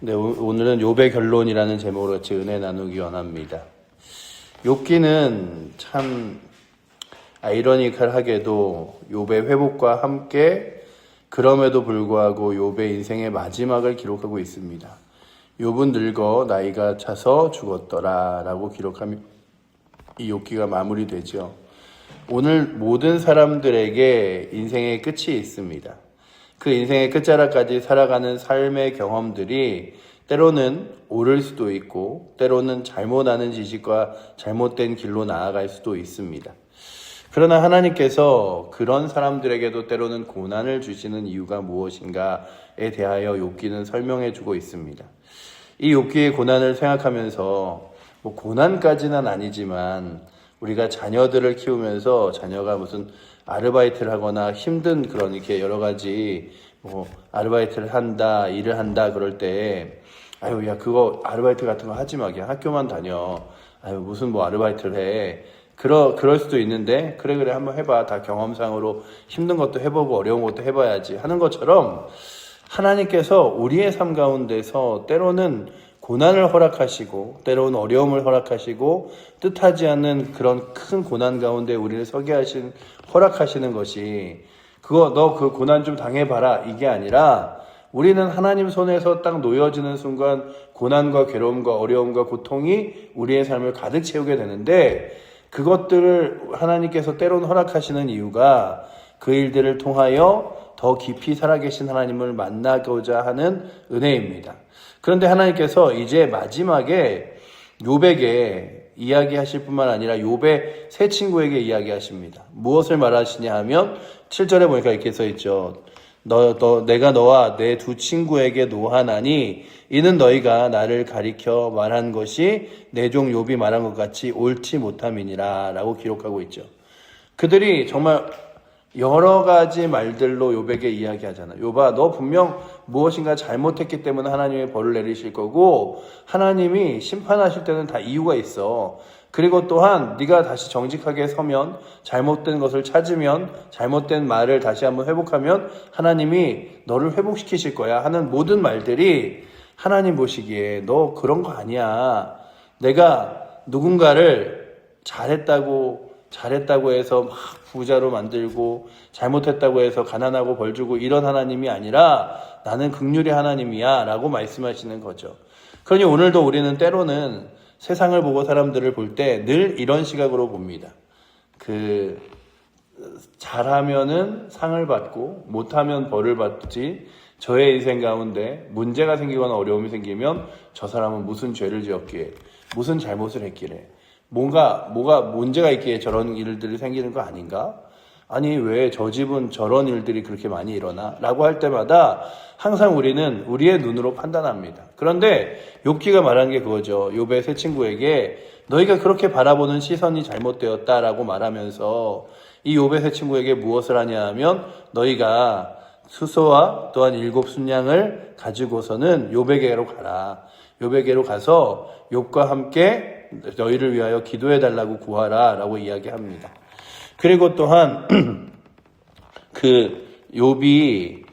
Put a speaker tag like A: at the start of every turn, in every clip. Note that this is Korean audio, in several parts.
A: 네, 오늘은 욥의 결론이라는 제목으로 같이 은혜 나누기 원합니다. 욥기는 참 아이러니컬하게도 욥의 회복과 함께 그럼에도 불구하고 욥의 인생의 마지막을 기록하고 있습니다. 욥은 늙어 나이가 차서 죽었더라 라고 기록하며 이 욥기가 마무리되죠. 오늘 모든 사람들에게 인생의 끝이 있습니다. 그 인생의 끝자락까지 살아가는 삶의 경험들이 때로는 옳을 수도 있고 때로는 잘못하는 지식과 잘못된 길로 나아갈 수도 있습니다. 그러나 하나님께서 그런 사람들에게도 때로는 고난을 주시는 이유가 무엇인가에 대하여 욥기는 설명해 주고 있습니다. 이 욥기의 고난을 생각하면서 고난까지는 아니지만 우리가 자녀들을 키우면서 자녀가 무슨 아르바이트를 하거나 힘든 그런 이렇게 여러 가지 아르바이트를 한다, 일을 한다 그럴 때 아유 야 그거 아르바이트 같은 거 하지 마. 그냥 학교만 다녀. 아유 무슨 아르바이트를 해. 그럴 수도 있는데 그래 한번 해봐. 다 경험상으로 힘든 것도 해보고 어려운 것도 해봐야지 하는 것처럼 하나님께서 우리의 삶 가운데서 때로는 고난을 허락하시고 때로는 어려움을 허락하시고 뜻하지 않는 그런 큰 고난 가운데 우리를 서게 허락하시는 것이 너 그 고난 좀 당해봐라 이게 아니라 우리는 하나님 손에서 딱 놓여지는 순간 고난과 괴로움과 어려움과 고통이 우리의 삶을 가득 채우게 되는데 그것들을 하나님께서 때로는 허락하시는 이유가 그 일들을 통하여 더 깊이 살아계신 하나님을 만나고자 하는 은혜입니다. 그런데 하나님께서 이제 마지막에 욥에게 이야기하실 뿐만 아니라 욥의 세 친구에게 이야기하십니다. 무엇을 말하시냐 하면 7절에 보니까 이렇게 써있죠. 내가 너와 내 두 친구에게 노하나니 이는 너희가 나를 가리켜 말한 것이 내 종 욥이 말한 것 같이 옳지 못함이니라 라고 기록하고 있죠. 그들이 정말 여러 가지 말들로 욥에게 이야기하잖아. 욥아, 너 분명 무엇인가 잘못했기 때문에 하나님이 벌을 내리실 거고 하나님이 심판하실 때는 다 이유가 있어. 그리고 또한 네가 다시 정직하게 서면 잘못된 것을 찾으면 잘못된 말을 다시 한번 회복하면 하나님이 너를 회복시키실 거야 하는 모든 말들이 하나님 보시기에 너 그런 거 아니야. 내가 누군가를 잘했다고 해서 막 부자로 만들고 잘못했다고 해서 가난하고 벌 주고 이런 하나님이 아니라 나는 긍휼의 하나님이야 라고 말씀하시는 거죠. 그러니 오늘도 우리는 때로는 세상을 보고 사람들을 볼 때 늘 이런 시각으로 봅니다. 잘하면은 상을 받고 못하면 벌을 받지 저의 인생 가운데 문제가 생기거나 어려움이 생기면 저 사람은 무슨 죄를 지었기에 무슨 잘못을 했기에 뭐가 문제가 있기에 저런 일들이 생기는 거 아닌가? 아니 왜 저 집은 저런 일들이 그렇게 많이 일어나? 라고 할 때마다 항상 우리는 우리의 눈으로 판단합니다. 그런데 욥기가 말한 게 그거죠. 욥의 세 친구에게 너희가 그렇게 바라보는 시선이 잘못되었다라고 말하면서 이 욥의 세 친구에게 무엇을 하냐 하면 너희가 수소와 또한 7 순양을 가지고서는 욥에게로 가라. 욥에게로 가서 욥과 함께 너희를 위하여 기도해달라고 구하라 라고 이야기합니다. 그리고 또한 욥이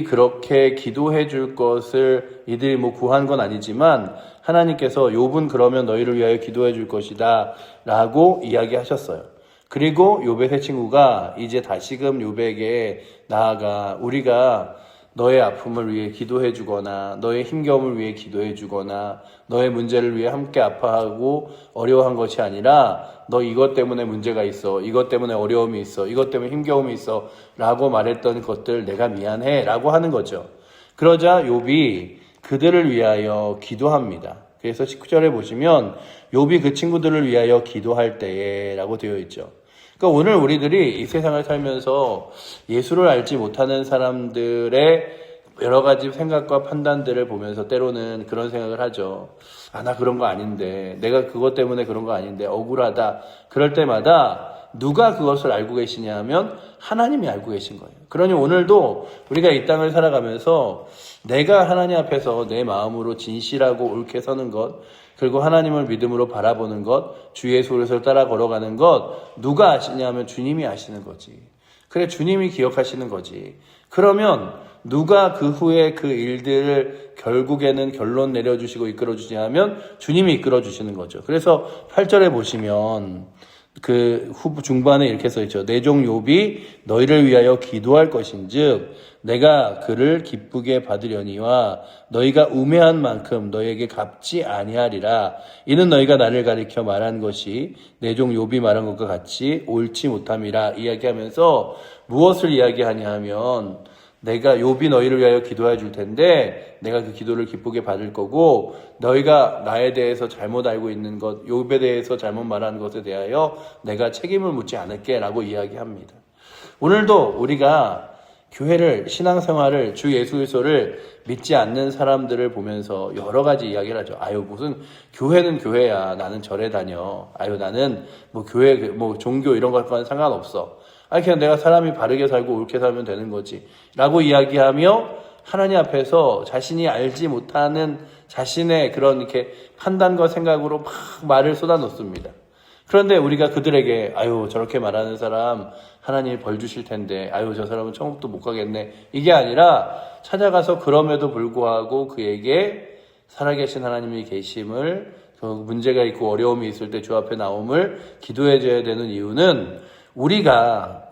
A: 그렇게 기도해 줄 것을 이들이 구한 건 아니지만 하나님께서 욥은 그러면 너희를 위하여 기도해 줄 것이다 라고 이야기하셨어요. 그리고 욥의 세 친구가 이제 다시금 욥에게 나아가 우리가 너의 아픔을 위해 기도해 주거나 너의 힘겨움을 위해 기도해 주거나 너의 문제를 위해 함께 아파하고 어려워한 것이 아니라 너 이것 때문에 문제가 있어, 이것 때문에 어려움이 있어, 이것 때문에 힘겨움이 있어 라고 말했던 것들 내가 미안해 라고 하는 거죠. 그러자 욥이 그들을 위하여 기도합니다. 그래서 19절에 보시면 욥이 그 친구들을 위하여 기도할 때에 라고 되어 있죠. 그러니까 오늘 우리들이 이 세상을 살면서 예수를 알지 못하는 사람들의 여러 가지 생각과 판단들을 보면서 때로는 그런 생각을 하죠. 나 그런 거 아닌데, 내가 그것 때문에 그런 거 아닌데 억울하다. 그럴 때마다 누가 그것을 알고 계시냐 하면 하나님이 알고 계신 거예요. 그러니 오늘도 우리가 이 땅을 살아가면서 내가 하나님 앞에서 내 마음으로 진실하고 옳게 서는 것, 그리고 하나님을 믿음으로 바라보는 것, 주 예수를 따라 걸어가는 것 누가 아시냐 하면 주님이 아시는 거지. 그래 주님이 기억하시는 거지. 그러면 누가 그 후에 그 일들을 결국에는 결론 내려주시고 이끌어주시냐 하면 주님이 이끌어주시는 거죠. 그래서 8절에 보시면 그 중반에 이렇게 써있죠. 내 종 욥이 너희를 위하여 기도할 것인즉 내가 그를 기쁘게 받으려니와 너희가 우매한 만큼 너희에게 갚지 아니하리라. 이는 너희가 나를 가리켜 말한 것이 내 종 욥이 말한 것과 같이 옳지 못함이라. 이야기하면서 무엇을 이야기하냐 하면 내가 욥이 너희를 위하여 기도해 줄 텐데 내가 그 기도를 기쁘게 받을 거고 너희가 나에 대해서 잘못 알고 있는 것, 욥에 대해서 잘못 말하는 것에 대하여 내가 책임을 묻지 않을게 라고 이야기합니다. 오늘도 우리가 교회를, 신앙생활을, 주 예수 그리스도를 믿지 않는 사람들을 보면서 여러 가지 이야기를 하죠. 아유, 무슨 교회는 교회야. 나는 절에 다녀. 아유, 나는 뭐 교회, 뭐 종교 이런 것과는 상관없어. 아니, 그냥 내가 사람이 바르게 살고 옳게 살면 되는 거지. 라고 이야기하며 하나님 앞에서 자신이 알지 못하는 자신의 그런 이렇게 판단과 생각으로 막 말을 쏟아놓습니다. 그런데 우리가 그들에게 아유, 저렇게 말하는 사람 하나님이 벌 주실 텐데 아유, 저 사람은 천국도 못 가겠네. 이게 아니라 찾아가서 그럼에도 불구하고 그에게 살아계신 하나님이 계심을, 문제가 있고 어려움이 있을 때 주 앞에 나옴을 기도해 줘야 되는 이유는 우리가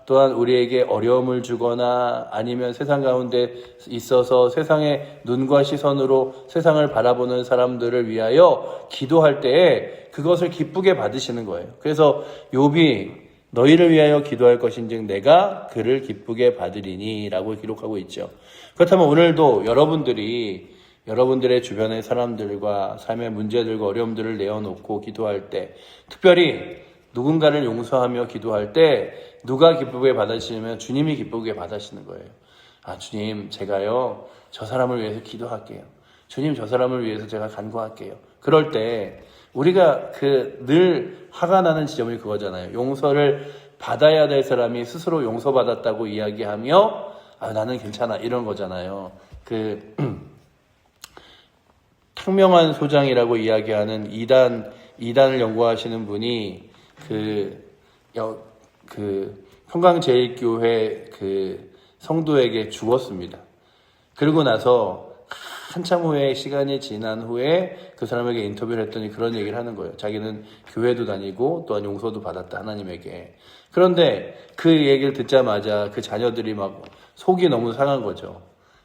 A: 또한 우리에게 어려움을 주거나 아니면 세상 가운데 있어서 세상의 눈과 시선으로 세상을 바라보는 사람들을 위하여 기도할 때에 그것을 기쁘게 받으시는 거예요. 그래서 욥이 너희를 위하여 기도할 것인즉 내가 그를 기쁘게 받으리니 라고 기록하고 있죠. 그렇다면 오늘도 여러분들의 주변의 사람들과 삶의 문제들과 어려움들을 내어놓고 기도할 때, 특별히 누군가를 용서하며 기도할 때 누가 기쁘게 받으시면 주님이 기쁘게 받으시는 거예요. 아, 주님, 제가요 저 사람을 위해서 기도할게요. 주님, 저 사람을 위해서 제가 간구할게요. 그럴 때 우리가 늘 화가 나는 지점이 그거잖아요. 용서를 받아야 될 사람이 스스로 용서받았다고 이야기하며 아, 나는 괜찮아 이런 거잖아요. 탕명한 소장이라고 이야기하는 이단을 연구하시는 분이 평강제일교회 성도에게 죽었습니다. 그리고 나서 한참 후에 시간이 지난 후에 그 사람에게 인터뷰를 했더니 그런 얘기를 하는 거예요. 자기는 교회도 다니고 또한 용서도 받았다, 하나님에게. 그런데 그 얘기를 듣자마자 그 자녀들이 막 속이 너무 상한 거죠.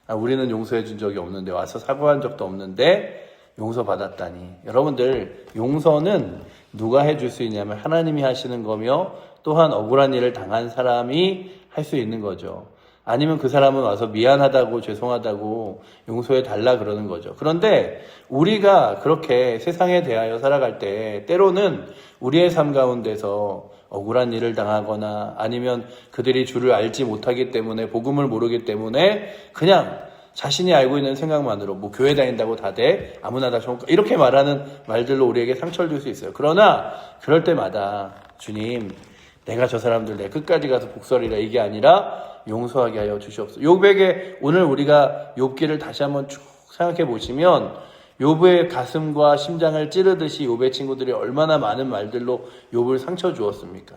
A: 아, 우리는 용서해 준 적이 없는데, 와서 사과한 적도 없는데 용서받았다니. 여러분들, 용서는 누가 해줄 수 있냐면 하나님이 하시는 거며 또한 억울한 일을 당한 사람이 할 수 있는 거죠. 아니면 그 사람은 와서 미안하다고 죄송하다고 용서해 달라 그러는 거죠. 그런데 우리가 그렇게 세상에 대하여 살아갈 때 때로는 우리의 삶 가운데서 억울한 일을 당하거나 아니면 그들이 주를 알지 못하기 때문에, 복음을 모르기 때문에 그냥 자신이 알고 있는 생각만으로 뭐 교회 다닌다고 다 돼, 아무나 다 좋은, 이렇게 말하는 말들로 우리에게 상처를 줄 수 있어요. 그러나 그럴 때마다 주님, 내가 저 사람들 내 끝까지 가서 복수하리라, 이게 아니라 용서하게 하여 주시옵소서. 욥에게 오늘 우리가 욥기를 다시 한번 쭉 생각해 보시면 욥의 가슴과 심장을 찌르듯이 욥의 친구들이 얼마나 많은 말들로 욥을 상처 주었습니까?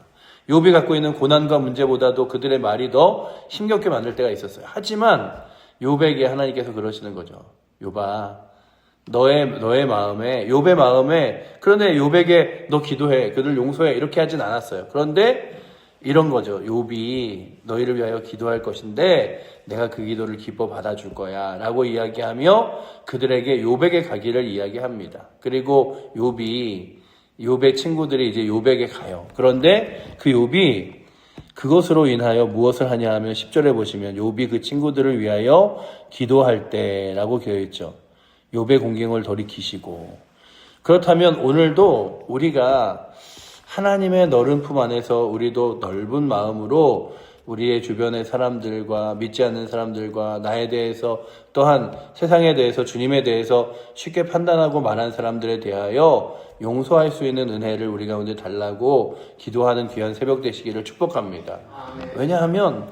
A: 욥이 갖고 있는 고난과 문제보다도 그들의 말이 더 힘겹게 만들 때가 있었어요. 하지만 욥에게 하나님께서 그러시는 거죠. 욥아, 너의 마음에, 욥의 마음에, 그런데 욥에게 너 기도해, 그들 용서해, 이렇게 하진 않았어요. 그런데 이런 거죠. 욥이 너희를 위하여 기도할 것인데 내가 그 기도를 기뻐 받아줄 거야 라고 이야기하며 그들에게 욥에게 가기를 이야기합니다. 그리고 욥의 친구들이 이제 욥에게 가요. 그런데 그 욥이 그것으로 인하여 무엇을 하냐 하면 10절에 보시면 욥이 그 친구들을 위하여 기도할 때라고 되어있죠. 욥의 공경을 돌이키시고. 그렇다면 오늘도 우리가 하나님의 너른 품 안에서 우리도 넓은 마음으로 우리의 주변의 사람들과 믿지 않는 사람들과 나에 대해서 또한 세상에 대해서 주님에 대해서 쉽게 판단하고 말한 사람들에 대하여 용서할 수 있는 은혜를 우리 가운데 달라고 기도하는 귀한 새벽 되시기를 축복합니다. 왜냐하면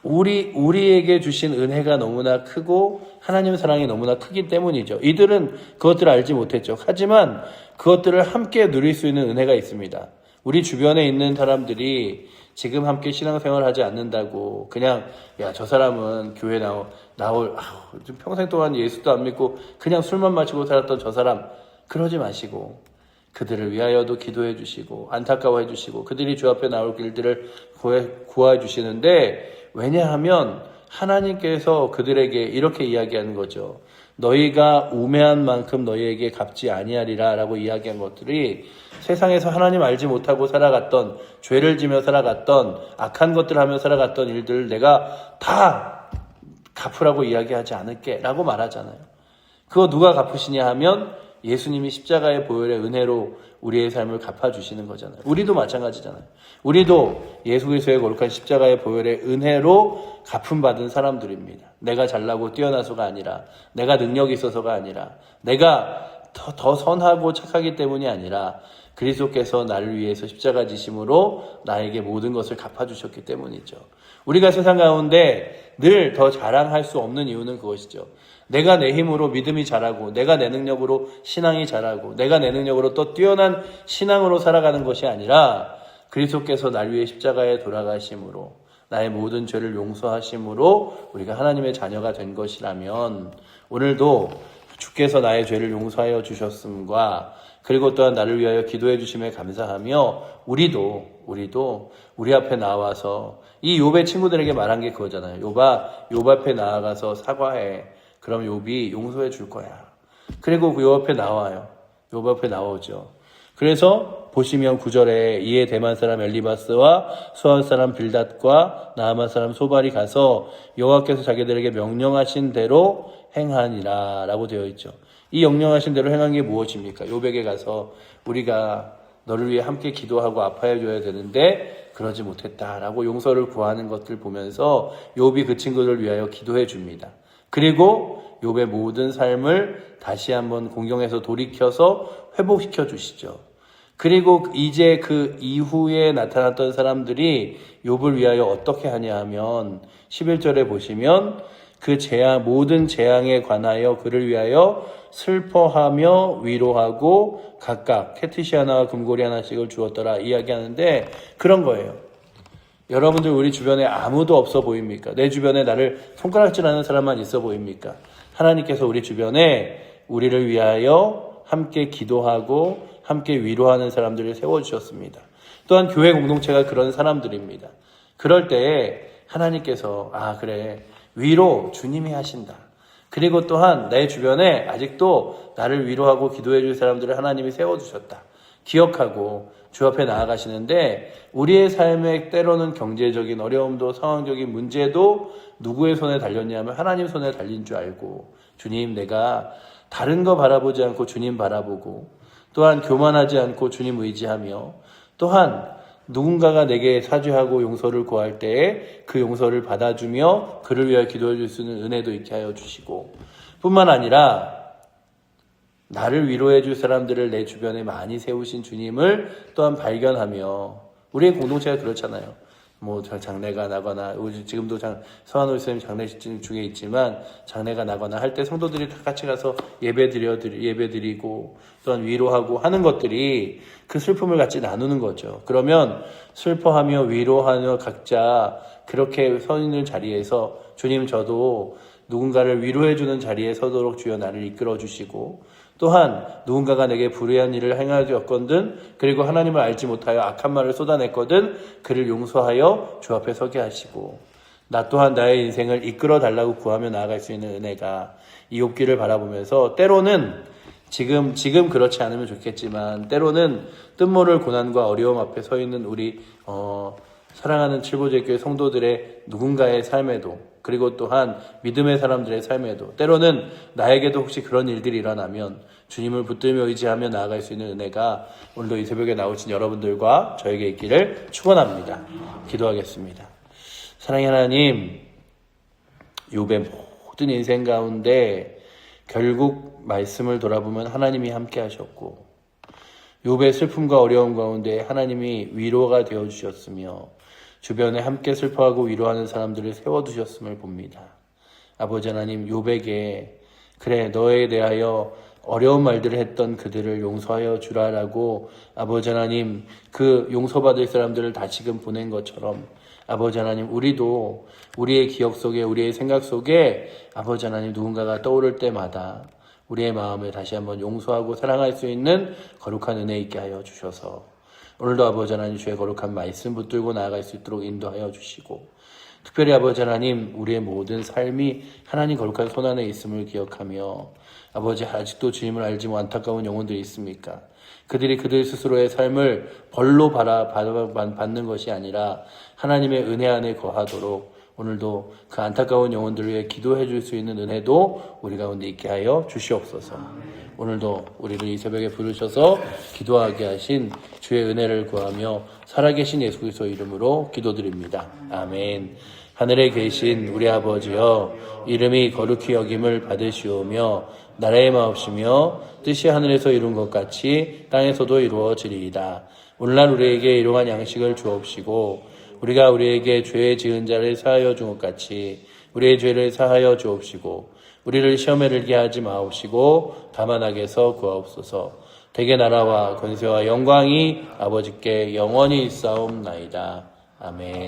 A: 우리에게 주신 은혜가 너무나 크고 하나님의 사랑이 너무나 크기 때문이죠. 이들은 그것들을 알지 못했죠. 하지만 그것들을 함께 누릴 수 있는 은혜가 있습니다. 우리 주변에 있는 사람들이 지금 함께 신앙생활 하지 않는다고 그냥 야, 저 사람은 교회 좀 평생 동안 예수도 안 믿고 그냥 술만 마시고 살았던 저 사람, 그러지 마시고 그들을 위하여도 기도해 주시고 안타까워해 주시고 그들이 주 앞에 나올 길들을 구하여 주시는데, 왜냐하면 하나님께서 그들에게 이렇게 이야기하는 거죠. 너희가 우매한 만큼 너희에게 갚지 아니하리라 라고 이야기한 것들이 세상에서 하나님 알지 못하고 살아갔던, 죄를 지며 살아갔던, 악한 것들을 하며 살아갔던 일들을 내가 다 갚으라고 이야기하지 않을게 라고 말하잖아요. 그거 누가 갚으시냐 하면 예수님이 십자가의 보혈의 은혜로 우리의 삶을 갚아주시는 거잖아요. 우리도 마찬가지잖아요. 우리도 예수 그리스도의 거룩한 십자가의 보혈의 은혜로 갚음받은 사람들입니다. 내가 잘나고 뛰어나서가 아니라, 내가 능력이 있어서가 아니라, 내가 더 선하고 착하기 때문이 아니라 그리스도께서 나를 위해서 십자가 지심으로 나에게 모든 것을 갚아주셨기 때문이죠. 우리가 세상 가운데 늘 더 자랑할 수 없는 이유는 그것이죠. 내가 내 힘으로 믿음이 자라고, 내가 내 능력으로 신앙이 자라고, 내가 내 능력으로 또 뛰어난 신앙으로 살아가는 것이 아니라 그리스도께서 날 위해 십자가에 돌아가심으로, 나의 모든 죄를 용서하심으로 우리가 하나님의 자녀가 된 것이라면, 오늘도 주께서 나의 죄를 용서하여 주셨음과 그리고 또한 나를 위하여 기도해 주심에 감사하며 우리도 우리 앞에 나와서, 이 욥의 친구들에게 말한 게 그거잖아요. 욥 앞에 나아가서 사과해. 그럼 욥이 용서해 줄 거야. 그리고 그 욥 앞에 나와요. 욥 앞에 나오죠. 그래서 보시면 9절에 이에 대만 사람 엘리바스와 수아 사람 빌닷과 나아만 사람 소발이 가서 여호와께서 자기들에게 명령하신 대로 행하니라 라고 되어 있죠. 이 명령하신 대로 행한 게 무엇입니까? 욥에게 가서 우리가 너를 위해 함께 기도하고 아파해 줘야 되는데 그러지 못했다라고 용서를 구하는 것들 보면서 욥이 그 친구들을 위하여 기도해 줍니다. 그리고 욥의 모든 삶을 다시 한번 공경에서 돌이켜서 회복시켜 주시죠. 그리고 이제 그 이후에 나타났던 사람들이 욥을 위하여 어떻게 하냐 하면 11절에 보시면 그 모든 재앙에 관하여 그를 위하여 슬퍼하며 위로하고 각각 캐티시 하나와 금고리 하나씩을 주었더라 이야기하는데, 그런 거예요. 여러분들 우리 주변에 아무도 없어 보입니까? 내 주변에 나를 손가락질하는 사람만 있어 보입니까? 하나님께서 우리 주변에 우리를 위하여 함께 기도하고 함께 위로하는 사람들을 세워주셨습니다. 또한 교회 공동체가 그런 사람들입니다. 그럴 때에 하나님께서 그래, 위로 주님이 하신다. 그리고 또한 내 주변에 아직도 나를 위로하고 기도해 줄 사람들을 하나님이 세워주셨다. 기억하고 주 앞에 나아가시는데, 우리의 삶에 때로는 경제적인 어려움도 상황적인 문제도 누구의 손에 달렸냐면 하나님 손에 달린 줄 알고, 주님 내가 다른 거 바라보지 않고 주님 바라보고, 또한 교만하지 않고 주님 의지하며, 또한 누군가가 내게 사죄하고 용서를 구할 때에 그 용서를 받아주며 그를 위하여 기도해 줄 수 있는 은혜도 있게 하여 주시고, 뿐만 아니라 나를 위로해 줄 사람들을 내 주변에 많이 세우신 주님을 또한 발견하며, 우리의 공동체가 그렇잖아요. 장례가 나거나, 지금도 서한호 선생님 장례 중에 있지만, 장례가 나거나 할 때 성도들이 다 같이 가서 예배드리고, 또한 위로하고 하는 것들이 그 슬픔을 같이 나누는 거죠. 그러면 슬퍼하며 위로하며 각자 그렇게 서 있는 자리에서, 주님 저도 누군가를 위로해주는 자리에 서도록 주여 나를 이끌어 주시고, 또한 누군가가 내게 불의한 일을 행하였거든, 그리고 하나님을 알지 못하여 악한 말을 쏟아냈거든 그를 용서하여 주 앞에 서게 하시고, 나 또한 나의 인생을 이끌어 달라고 구하며 나아갈 수 있는 은혜가, 이 욥기를 바라보면서 때로는 지금 그렇지 않으면 좋겠지만, 때로는 뜻모를 고난과 어려움 앞에 서 있는 우리 사랑하는 칠보제교회 성도들의 누군가의 삶에도, 그리고 또한 믿음의 사람들의 삶에도, 때로는 나에게도 혹시 그런 일들이 일어나면 주님을 붙들며 의지하며 나아갈 수 있는 은혜가 오늘도 이 새벽에 나오신 여러분들과 저에게 있기를 축원합니다. 기도하겠습니다. 사랑의 하나님, 욥의 모든 인생 가운데 결국 말씀을 돌아보면 하나님이 함께 하셨고, 욥의 슬픔과 어려움 가운데 하나님이 위로가 되어주셨으며 주변에 함께 슬퍼하고 위로하는 사람들을 세워두셨음을 봅니다. 아버지 하나님, 욥에게 그래 너에 대하여 어려운 말들을 했던 그들을 용서하여 주라라고 아버지 하나님 그 용서받을 사람들을 다시금 보낸 것처럼 아버지 하나님 우리도 우리의 기억 속에 우리의 생각 속에 아버지 하나님 누군가가 떠오를 때마다 우리의 마음을 다시 한번 용서하고 사랑할 수 있는 거룩한 은혜 있게 하여 주셔서 오늘도 아버지 하나님 주의 거룩한 말씀 붙들고 나아갈 수 있도록 인도하여 주시고 특별히 아버지 하나님 우리의 모든 삶이 하나님 거룩한 손안에 있음을 기억하며 아버지 아직도 주님을 알지 못 안타까운 영혼들이 있습니까? 그들이 그들 스스로의 삶을 벌로 받는 것이 아니라 하나님의 은혜 안에 거하도록 오늘도 그 안타까운 영혼들을 위해 기도해 줄 수 있는 은혜도 우리 가운데 있게 하여 주시옵소서. 오늘도 우리를 이 새벽에 부르셔서 기도하게 하신 주의 은혜를 구하며 살아계신 예수 그리스도 이름으로 기도드립니다. 아멘. 하늘에 계신 우리 아버지여 이름이 거룩히 여김을 받으시오며 나라의 마옵시며 뜻이 하늘에서 이룬 것 같이 땅에서도 이루어지리이다. 오늘날 우리에게 일용할 양식을 주옵시고 우리가 우리에게 죄 지은 자를 사하여 준 것 같이 우리의 죄를 사하여 주옵시고 우리를 시험에 들게 하지 마옵시고 다만 악에서 구하옵소서. 대개 나라와 권세와 영광이 아버지께 영원히 있사옵나이다. 아멘.